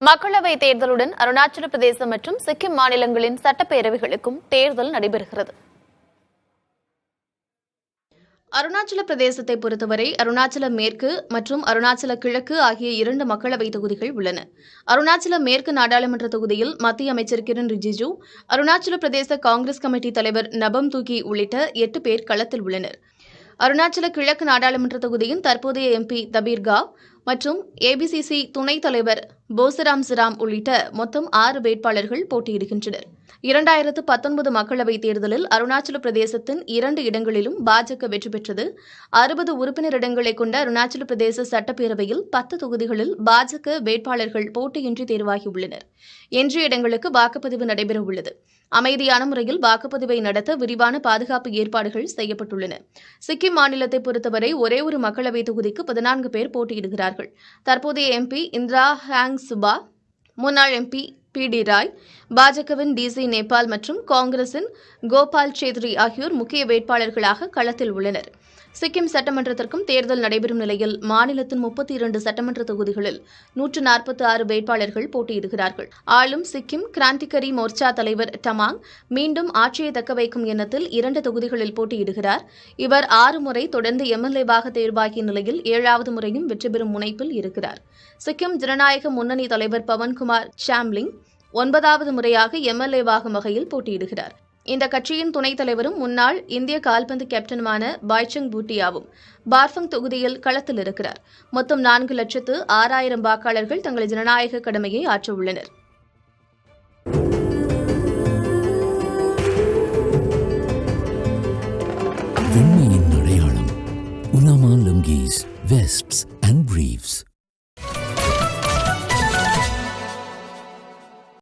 மக்களவைத் தேர்தலுடன் அருணாச்சல பிரதேசம் மற்றும் சிக்கிம் மாநிலங்களின் சட்டப்பேரவைகளுக்கும் தேர்தல் நடைபெறுகிறது. அருணாச்சல பிரதேசத்தை பொறுத்தவரை அருணாச்சல மேற்கு மற்றும் அருணாச்சல கிழக்கு ஆகிய 2 மக்களவைத் தொகுதிகள் உள்ளன. அருணாச்சல மேற்கு நாடாளுமன்ற தொகுதியில் மத்திய அமைச்சர் கிரண் ரிஜிஜூ, அருணாச்சல பிரதேச காங்கிரஸ் கமிட்டி தலைவர் நபம் துகி உள்ளிட்ட 8 பேர் களத்தில் உள்ளனர். அருணாச்சல கிழக்கு நாடாளுமன்ற தொகுதியின் தற்போதைய எம்பி தபீர் காவ் மற்றும் ஏபிசிசி துணைத் தலைவர் போசராம் சிராம் உள்ளிட்ட மொத்தம் 6 வேட்பாளர்கள் போட்டியிடுகின்றனர். 2019 மக்களவைத் தேர்தலில் அருணாச்சல பிரதேசத்தின் 2 இடங்களிலும் பாஜக வெற்றி பெற்றது. 60 உறுப்பினர் இடங்களை கொண்ட அருணாச்சல பிரதேச சட்டப்பேரவையில் 10 தொகுதிகளில் பாஜக வேட்பாளர்கள் போட்டியின்றி தேர்வாகியுள்ளனர். எஞ்சிய இடங்களுக்கு வாக்குப்பதிவு நடைபெறவுள்ளது. அமைதியான முறையில் வாக்குப்பதிவை நடத்த விரிவான பாதுகாப்பு ஏற்பாடுகள் செய்யப்பட்டுள்ளன. சிக்கிம் மாநிலத்தை பொறுத்தவரை ஒரே ஒரு மக்களவைத் தொகுதிக்கு 14 பேர் போட்டியிடுகிறார்கள். தற்போதைய எம்பி இந்திரா ஹாங் சுபா, முன்னாள் எம்பி பி.டி. ராய், பாஜகவின் டி.சி. நேபால் மற்றும் காங்கிரசின் கோபால் சேத்ரி ஆகியோர் முக்கிய வேட்பாளர்களாக களத்தில் உள்ளனர். சிக்கிம் சட்டமன்றத்திற்கும் தேர்தல் நடைபெறும் நிலையில் மாநிலத்தின் 32 சட்டமன்ற தொகுதிகளில் 146 வேட்பாளர்கள் போட்டியிடுகிறார்கள். ஆளும் சிக்கிம் கிராந்திகரி மோர்ச்சா தலைவர் டமாங் மீண்டும் ஆட்சியை தக்கவைக்கும் எண்ணத்தில் 2 தொகுதிகளில் போட்டியிடுகிறார். இவர் 6 முறை தொடர்ந்து எம்எல்ஏவாக தேர்வாகிய நிலையில் 7வது முறையும் வெற்றி பெறும் முனைப்பில் இருக்கிறார். சிக்கிம் ஜனநாயக முன்னணி தலைவர் பவன்குமார் சாம்லிங் 9வது முறையாக எம்எல்ஏவாகும் வகையில் போட்டியிடுகிறார். இந்த கட்சியின் துணைத் தலைவரும் முன்னாள் இந்திய கால்பந்து கேப்டனுமான பாய்சங் பூட்டியாவும் பார்ஃபங் தொகுதியில் களத்தில் இருக்கிறார். மொத்தம் 4,06,000 வாக்காளர்கள் தங்கள் ஜனநாயக கடமையை ஆற்றவுள்ளனர். வெண்மையின் அடையாளம் உலாமா லுங்கீஸ், வெஸ்ட்ஸ் அண்ட் பிரீஃப்ஸ்.